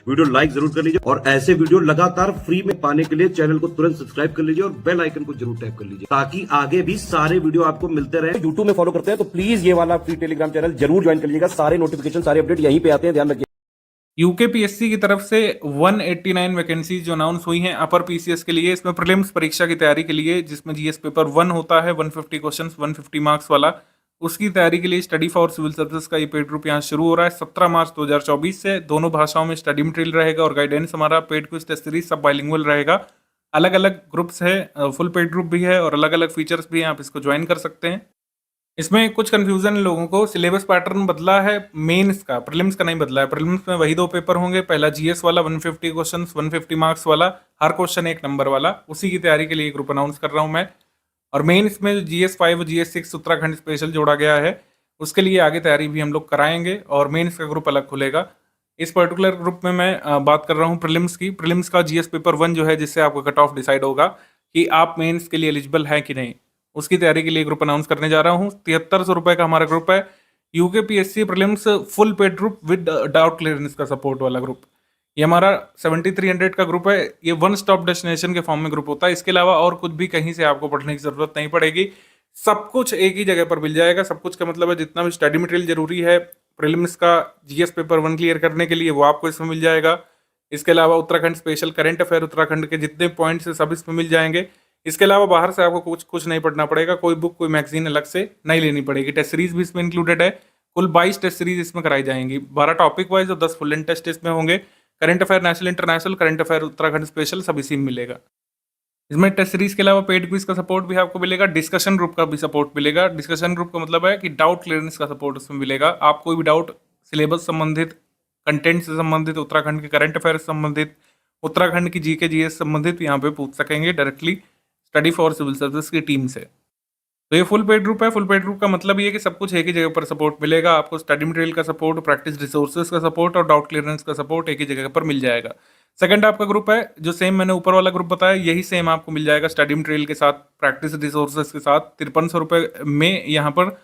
Video like जरूर कर लीजिए और ऐसे वीडियो लगातार फ्री में पाने के लिए चैनल को तुरंत सब्सक्राइब कर लीजिए और बेल आइकन को जरूर टैप कर लीजिए ताकि आगे भी सारे वीडियो आपको मिलते रहे। यूट्यूब में फॉलो करते हैं तो प्लीज ये वाला फ्री टेलीग्राम चैनल जरूर ज्वाइन कर लीजिएगा। सारे नोटिफिकेशन सारे अपडेट यहीं पे आते हैं, ध्यान रखिए। यूकेपीएससी की तरफ से 189 वैकेंसीज जो अनाउंस हुई हैं अपर पीसीएस के लिए, इसमें प्रीलिम्स परीक्षा की तैयारी के लिए, जिसमें जीएस पेपर 1 होता है 150 क्वेश्चंस 150 मार्क्स वाला, उसकी तैयारी के लिए स्टडी फॉर सिविल सर्विसेज का ये पेड ग्रुप यहाँ शुरू हो रहा है 17 मार्च 2024 से। दोनों भाषाओं में स्टडी मटेरियल रहेगा और गाइडेंस हमारा पेड क्विज टेस्ट सीरीज सब बाइलिंगुअल रहेगा। अलग अलग ग्रुप्स है, फुल पेड ग्रुप भी है और अलग अलग फीचर्स भी हैं, आप इसको ज्वाइन कर सकते हैं। इसमें कुछ कंफ्यूजन है लोगों को, सिलेबस पैटर्न बदला है मेंस का, प्रीलिम्स का नहीं बदला है। प्रीलिम्स में वही 2 पेपर होंगे, पहला जीएस वाला 150 क्वेश्चंस 150 मार्क्स वाला, हर क्वेश्चन 1 नंबर वाला, उसी की तैयारी के लिए ग्रुप अनाउंस कर रहा हूं मैं। और मेंस में जीएस 5 और जीएस 6 उत्तराखंड स्पेशल जोड़ा गया है, उसके लिए आगे तैयारी भी हम लोग कराएंगे और मेंस का ग्रुप अलग खुलेगा। इस पर्टिकुलर ग्रुप में मैं बात कर रहा हूँ प्रीलिम्स की। प्रीलिम्स का जीएस पेपर 1 जो है, जिससे आपका कट ऑफ डिसाइड होगा कि आप मेंस के लिए एलिजिबल है कि नहीं, उसकी तैयारी के लिए ग्रुप अनाउंस करने जा रहा हूँ। 7300 रुपये का हमारा ग्रुप है, UKPSC prelims full paid group with doubt clearance का सपोर्ट वाला ग्रुप। ये हमारा 7300 का ग्रुप है। ये वन स्टॉप डेस्टिनेशन के फॉर्म में ग्रुप होता है, इसके अलावा और कुछ भी कहीं से आपको पढ़ने की जरूरत नहीं पड़ेगी, सब कुछ एक ही जगह पर मिल जाएगा। सब कुछ का मतलब है जितना भी स्टडी मटेरियल जरूरी है प्रीलिम्स का जीएस पेपर 1 क्लियर करने के लिए, वो आपको इसमें मिल जाएगा। इसके अलावा Uttarakhand special current affair, Uttarakhand के जितने पॉइंट्स है सब इसमें मिल जाएंगे। इसके अलावा बाहर से आपको कुछ नहीं पढ़ना पड़ेगा, कोई बुक कोई मैगजीन अलग से नहीं लेनी पड़ेगी। टेस्ट सीरीज भी इसमें इंक्लूडेड है, कुल 22 टेस्ट सीरीज इसमें कराई जाएंगी, 12 टॉपिक वाइज और 10 फुल एंड टेस्ट इसमें होंगे। Current affair national international, current affair Uttarakhand special, सब इसी में मिलेगा। इसमें टेस्ट सीरीज के अलावा पेड क्विज का सपोर्ट भी आपको मिलेगा, डिस्कशन ग्रुप का भी सपोर्ट मिलेगा। डिस्कशन ग्रुप का मतलब है कि डाउट क्लियरेंस का सपोर्ट उसमें मिलेगा। आप कोई भी डाउट सिलेबस संबंधित, कंटेंट से संबंधित, उत्तराखंड के करंट अफेयर से संबंधित, उत्तराखंड की जीके जीएस संबंधित यहाँ पे पूछ सकेंगे directly study for civil service की टीम से। तो ये फुल पेड ग्रुप है। फुल पेड ग्रुप का मतलब ये है कि सब कुछ एक ही जगह पर सपोर्ट मिलेगा आपको, स्टडी मटेरियल का सपोर्ट, प्रैक्टिस रिसोर्सेज का सपोर्ट और डाउट क्लियरेंस का सपोर्ट एक ही जगह पर मिल जाएगा। सेकंड आपका ग्रुप है जो सेम मैंने ऊपर वाला ग्रुप बताया, यही सेम आपको मिल जाएगा स्टडी मटेरियल के साथ, प्रैक्टिस रिसोर्सेज के साथ। 5300 रुपये में यहाँ पर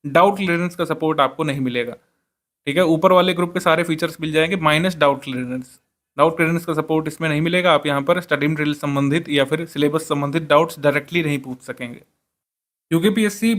डाउट क्लियरेंस का सपोर्ट आपको नहीं मिलेगा, ठीक है। ऊपर वाले ग्रुप के सारे फीचर्स मिल जाएंगे minus doubt clearance. Doubt clearance का सपोर्ट इसमें नहीं मिलेगा, आप यहाँ पर स्टडी मटेरियल संबंधित या फिर सिलेबस संबंधित डाउट्स डायरेक्टली नहीं पूछ सकेंगे। यूकेपीएससी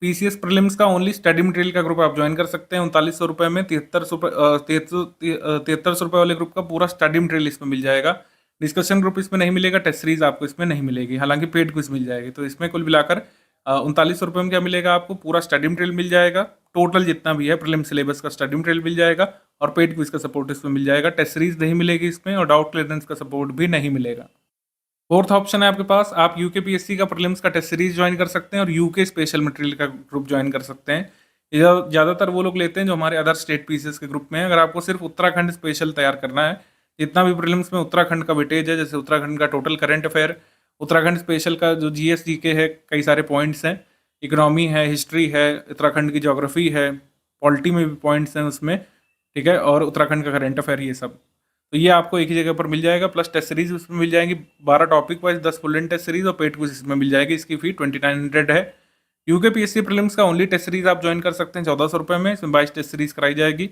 पीसीएस प्रीलिम्स का ओनली स्टडी मटेरियल का ग्रुप आप ज्वाइन कर सकते हैं 3900 रुपये में। 7300 रुपये वाले ग्रुप का पूरा स्टडी मटेरियल इसमें मिल जाएगा। डिस्कशन ग्रुप इसमें नहीं मिलेगा, टेस्ट सीरीज आपको इसमें नहीं मिलेगी, हालांकि पेड क्विज मिल जाएगी। तो इसमें कुल मिलाकर 3900 रुपये में क्या मिलेगा आपको, पूरा स्टडी मटेरियल मिल जाएगा, टोटल जितना भी है प्रीलिम सिलेबस का स्टडी मटेरियल मिल जाएगा और पेड क्विज का सपोर्ट इसमें मिल जाएगा। टेस्ट सीरीज नहीं मिलेगी इसमें और डाउट क्लियरेंस का सपोर्ट भी नहीं मिलेगा। फोर्थ ऑप्शन है आपके पास, आप यूकेपीएससी का प्रीलिम्स का टेस्ट सीरीज ज्वाइन कर सकते हैं और यूके स्पेशल मटेरियल का ग्रुप ज्वाइन कर सकते हैं। ज़्यादातर वो लोग लेते हैं जो हमारे अदर स्टेट पीसीएस के ग्रुप में है। अगर आपको सिर्फ उत्तराखंड स्पेशल तैयार करना है, जितना भी प्रीलिम्स में उत्तराखंड का वेटेज है, जैसे उत्तराखंड का total current affair, Uttarakhand special का जो जीएस जीके है, कई सारे पॉइंट्स हैं, इकोनॉमी है, हिस्ट्री है, उत्तराखंड की ज्योग्राफी है, पॉलिटी में भी पॉइंट्स हैं उसमें, ठीक है, और उत्तराखंड का करंट अफेयर, ये सब तो ये आपको एक ही जगह पर मिल जाएगा। प्लस टेस्ट सीरीज उसमें मिल जाएंगी 12 topic wise, 10 full and test series और पेड क्विज इसमें मिल जाएगी। इसकी फी 2900 है। यूकेपीएससी प्रीलिम्स का ओनली टेस्ट सीरीज आप ज्वाइन कर सकते हैं 1400 रुपये में। इसमें 22 टेस्ट सीरीज कराई जाएगी,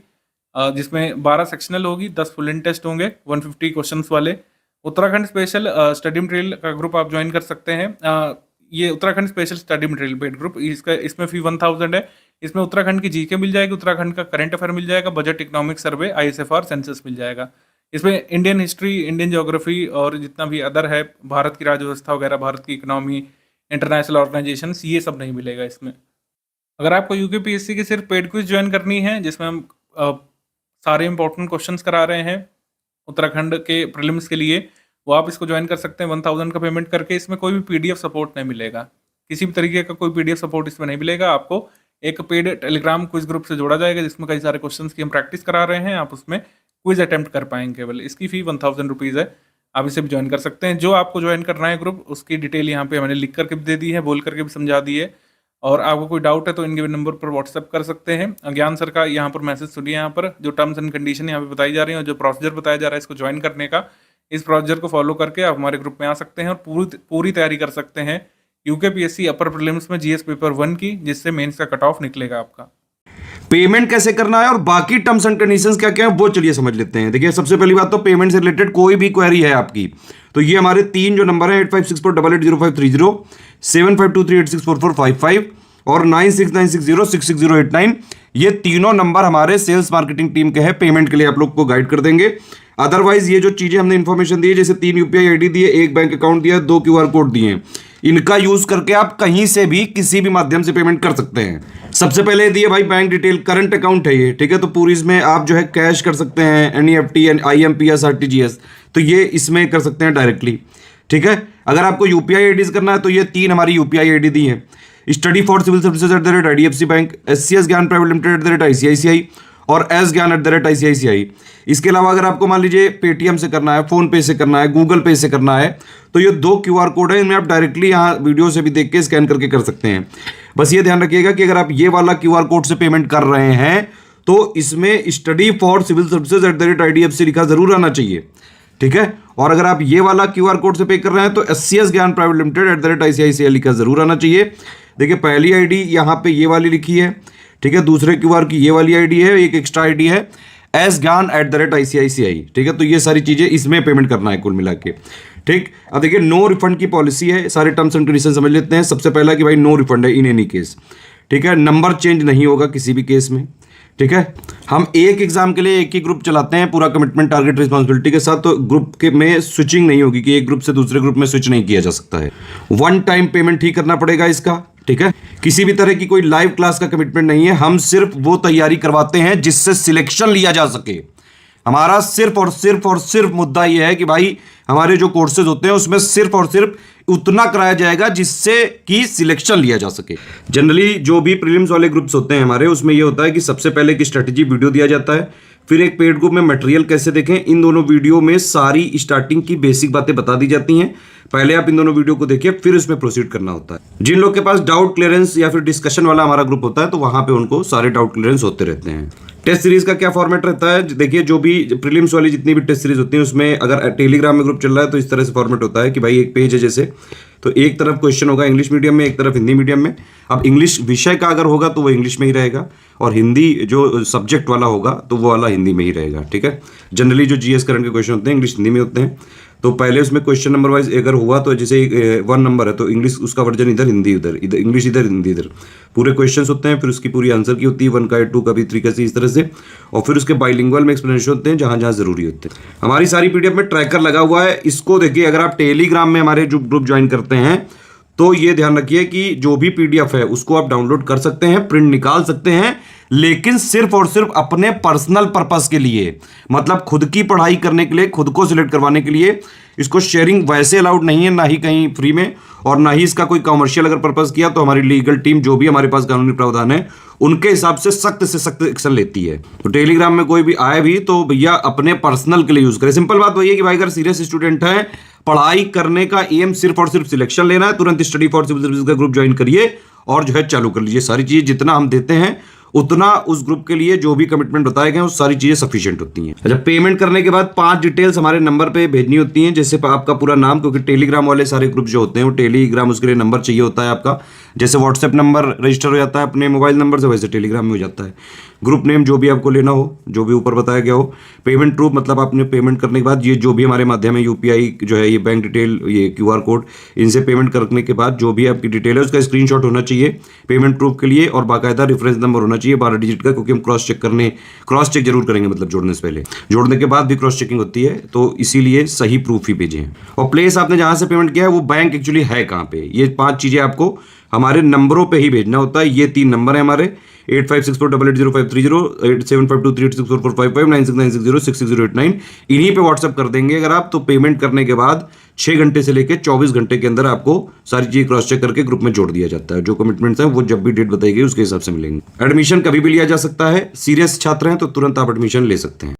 जिसमें 12 सेक्शनल होगी, 10 फुल एंड टेस्ट होंगे 150 क्वेश्चन वाले। उत्तराखंड स्पेशल स्टडी मटेरियल का ग्रुप आप ज्वाइन कर सकते हैं। ये Uttarakhand special study material paid group, इसमें फी 1000 है। इसमें उत्तराखंड की जीके मिल जाएगी, उत्तराखंड का करंट अफेयर मिल जाएगा, बजट इकोनॉमिक सर्वे, आईएसएफआर, सेंसस मिल जाएगा। इसमें इंडियन हिस्ट्री, इंडियन ज्योग्राफी और जितना भी अदर है, भारत की राज्य व्यवस्था वगैरह, भारत की इकोनॉमी, इंटरनेशनल ऑर्गेनाइजेशंस, ये सब नहीं मिलेगा इसमें। अगर आपको यूकेपीएससी की सिर्फ पेड क्विज ज्वाइन करनी है, जिसमें हम सारे इंपॉर्टेंट क्वेश्चंस करा रहे हैं उत्तराखंड के प्रीलिम्स के लिए, वो आप इसको ज्वाइन कर सकते हैं 1000 का पेमेंट करके। इसमें कोई भी पीडीएफ सपोर्ट नहीं मिलेगा, किसी भी तरीके का कोई पीडीएफ सपोर्ट इसमें नहीं मिलेगा। आपको एक पेड टेलीग्राम क्विज ग्रुप से जोड़ा जाएगा, जिसमें कई सारे क्वेश्चंस की हम प्रैक्टिस करा रहे हैं, आप उसमें क्विज अटेम्प्ट कर पाएंगे केवल। इसकी फी 1000 रुपीज़ है, आप इसे भी ज्वाइन कर सकते हैं। जो आपको ज्वाइन करना है ग्रुप, उसकी डिटेल यहाँ पे मैंने लिख करके भी दे दी है, बोल करके भी समझा दी है। और आपको कोई डाउट है तो इनके नंबर पर व्हाट्सअप कर सकते हैं। ज्ञान सर का यहाँ पर मैसेज सुनिए, यहाँ पर जो टर्म्स एंड कंडीशन यहाँ पे बताई जा रही है और जो प्रोसीजर बताया जा रहा है इसको ज्वाइन करने का, इस प्रोसीजर को फॉलो करके आप हमारे ग्रुप में आ सकते हैं और पूरी तैयारी कर सकते हैं यूकेपीएससी अपर प्रीलिम्स में जीएस पेपर 1 की, जिससे मेंस का कट ऑफ निकलेगा आपका। पेमेंट कैसे करना है और बाकी टर्म्स एंड कंडीशंस क्या क्या है वो चलिए समझ लेते हैं। देखिए सबसे पहली बात तो पेमेंट से रिलेटेड कोई भी क्वेरी है आपकी तो ये हमारे 3 जो नंबर है 8564880530, 7523864455 और 9696066089, ये तीनों नंबर हमारे सेल्स मार्केटिंग टीम के हैं, पेमेंट के लिए आप लोग को गाइड कर देंगे। अदरवाइज ये जो चीजें हमने इन्फॉर्मेशन दी है, जैसे 3 यूपीआई आईडी दिए, 1 बैंक अकाउंट दिया, 2 क्यूआर कोड दिए हैं, इनका यूज करके आप कहीं से भी किसी भी माध्यम से पेमेंट कर सकते हैं। सबसे पहले दिए भाई बैंक डिटेल, करंट अकाउंट है ये, ठीक है, तो पूरी इसमें आप जो है कैश कर सकते हैं, एनईएफटी, आईएमपीएस, आरटीजीएस, तो ये इसमें कर सकते हैं डायरेक्टली, ठीक है। अगर आपको यूपीआई आईडीज करना है तो ये 3 हमारी यूपीआई आईडी दी है, study for civil services @IDFC bank, SCS Gyan private limited @ICICI और एस ज्ञान @ICICI। इसके अलावा अगर आपको मान लीजिए पेटीएम से करना है, फोन पे से करना है, गूगल पे से करना है, तो ये 2 क्यूआर कोड है, इनमें आप डायरेक्टली यहाँ वीडियो से भी देख के स्कैन करके कर सकते हैं। बस ये ध्यान रखिएगा कि अगर आप ये वाला क्यूआर कोड से पेमेंट कर रहे हैं तो इसमें study for civil services @IDFC लिखा जरूर आना चाहिए, ठीक है। और अगर आप ये वाला क्यूआर कोड से पे कर रहे हैं तो SCS Gyan private limited @ICICI लिखा जरूर आना चाहिए। देखिए पहली आईडी यहाँ पे ये वाली लिखी है, ठीक है, दूसरे क्यूआर की ये वाली आईडी है, एक एक्स्ट्रा आईडी है एस ज्ञान @ICICI, ठीक है। तो ये सारी चीजें इसमें पेमेंट करना है कुल मिला के, ठीक। अब देखिए नो रिफंड की पॉलिसी है, सारे टर्म्स एंड कंडीशन समझ लेते हैं। सबसे पहला कि भाई नो रिफंड है इन एनी केस, ठीक है, नंबर चेंज नहीं होगा किसी भी केस में, ठीक है। हम एक एग्जाम के लिए एक ही ग्रुप चलाते हैं पूरा कमिटमेंट टारगेट रिस्पॉन्सिबिलिटी के साथ, तो ग्रुप के में स्विचिंग नहीं होगी कि एक ग्रुप से दूसरे ग्रुप में स्विच नहीं किया जा सकता है। 1 टाइम पेमेंट ही करना पड़ेगा इसका, ठीक है। किसी भी तरह की कोई लाइव क्लास का कमिटमेंट नहीं है, हम सिर्फ वो तैयारी करवाते हैं जिससे सिलेक्शन लिया जा सके। हमारा सिर्फ और सिर्फ मुद्दा यह है कि भाई हमारे जो कोर्सेज होते हैं उसमें सिर्फ और सिर्फ उतना कराया जाएगा जिससे कि सिलेक्शन लिया जा सके। जनरली जो भी प्रीलिम्स वाले ग्रुप्स होते हैं हमारे, उसमें ये होता है कि सबसे पहले एक स्ट्रेटेजी वीडियो दिया जाता है, फिर एक पेड ग्रुप में मटेरियल कैसे देखें, इन दोनों वीडियो में सारी स्टार्टिंग की बेसिक बातें बता दी जाती हैं। पहले आप इन दोनों वीडियो को देखिए, फिर उसमें प्रोसीड करना होता है। जिन लोग के पास डाउट क्लियरेंस या फिर डिस्कशन वाला हमारा ग्रुप होता है तो वहां पे उनको सारे डाउट क्लियरेंस होते रहते हैं। टेस्ट सीरीज का क्या फॉर्मेट रहता है, देखिए जो भी प्रीलिम्स वाली जितनी भी टेस्ट सीरीज होती है उसमें अगर टेलीग्राम में ग्रुप चल रहा है तो इस तरह से फॉर्मेट होता है कि भाई एक पेज है जैसे, तो एक तरफ क्वेश्चन होगा इंग्लिश मीडियम में, एक तरफ हिंदी मीडियम में। अब इंग्लिश विषय का अगर होगा तो वो इंग्लिश में ही रहेगा, और हिंदी जो सब्जेक्ट वाला होगा तो वो वाला हिंदी में ही रहेगा, ठीक है। जनरली जो जीएस करंट के क्वेश्चन होते हैं इंग्लिश हिंदी में होते हैं, तो पहले उसमें क्वेश्चन नंबर वाइज अगर हुआ तो जैसे 1 नंबर है तो इंग्लिश उसका वर्जन इधर, हिंदी उधर, इधर इंग्लिश इधर, हिंदी इधर, पूरे क्वेश्चंस होते हैं, फिर उसकी पूरी आंसर की होती है, 1 का 2 का भी 3 का इस तरह से, और फिर उसके बाइलिंगुअल में एक्सप्लेनेशन होते हैं जहां जहां जरूरी होते हैं। हमारी सारी पीडीएफ में ट्रैकर लगा हुआ है, इसको देखिए अगर आप टेलीग्राम में हमारे जो ग्रुप ज्वाइन करते हैं तो ये ध्यान रखिए कि जो भी पीडीएफ है उसको आप डाउनलोड कर सकते हैं, प्रिंट निकाल सकते हैं, लेकिन सिर्फ और सिर्फ अपने पर्सनल पर्पस के लिए, मतलब खुद की पढ़ाई करने के लिए, खुद को सिलेक्ट करवाने के लिए। इसको शेयरिंग वैसे अलाउड नहीं है, ना ही कहीं फ्री में, और ना ही इसका कोई कमर्शियल अगर पर्पस किया तो हमारी लीगल टीम जो भी हमारे पास कानूनी प्रावधान है उनके हिसाब से सख्त एक्शन लेती है। तो टेलीग्राम में कोई भी आए भी तो भैया अपने पर्सनल के लिए यूज करें। सिंपल बात वही है कि भाई अगर सीरियस स्टूडेंट है, पढ़ाई करने का एम सिर्फ और सिर्फ सिलेक्शन लेना है, तुरंत स्टडी फॉर सिविल सर्विसेज का ग्रुप ज्वाइन करिए और जो है चालू कर लीजिए। सारी चीजें जितना हम देते हैं उतना उस ग्रुप के लिए जो भी कमिटमेंट बताए गए वो सारी चीजें सफिशिएंट होती हैं। अच्छा, पेमेंट करने के बाद 5 डिटेल्स हमारे नंबर पे भेजनी होती हैं, जैसे आपका पूरा नाम, क्योंकि टेलीग्राम वाले सारे ग्रुप जो होते हैं वो टेलीग्राम उसके लिए नंबर चाहिए होता है आपका, जैसे व्हाट्सएप नंबर रजिस्टर हो जाता है अपने मोबाइल नंबर से, वैसे टेलीग्राम में हो जाता है। ग्रुप नेम जो भी आपको लेना हो, जो भी ऊपर बताया गया हो। पेमेंट प्रूफ, मतलब आपने पेमेंट करने के बाद ये जो भी हमारे माध्यम है यूपीआई जो है, ये बैंक डिटेल, ये क्यूआर कोड, इनसे पेमेंट करने के बाद जो भी आपकी डिटेल है उसका स्क्रीनशॉट होना चाहिए पेमेंट प्रूफ के लिए, और बाकायदा रेफरेंस नंबर होना चाहिए 12 डिजिट का, क्योंकि हम क्रॉस चेक जरूर करेंगे, मतलब जोड़ने से पहले, जोड़ने के बाद भी क्रॉस चेकिंग होती है, तो इसीलिए सही प्रूफ ही भेजें। और प्लेस आपने जहां से पेमेंट किया है वो बैंक एक्चुअली है कहां पे, ये 5 चीजें आपको हमारे नंबरों पे ही भेजना होता है। ये 3 नंबर है हमारे, 8564880530, 8752386445, 9696066089, इन्हीं पे व्हाट्सएप कर देंगे अगर आप, तो पेमेंट करने के बाद 6 घंटे से लेकर 24 घंटे के अंदर आपको सारी चीज क्रॉस चेक करके ग्रुप में जोड़ दिया जाता है। जो कमिटमेंट्स हैं वो जब भी डेट बताई गई उसके हिसाब से मिलेंगे। एडमिशन कभी भी लिया जा सकता है, सीरियस छात्र हैं तो तुरंत आप एडमिशन ले सकते हैं।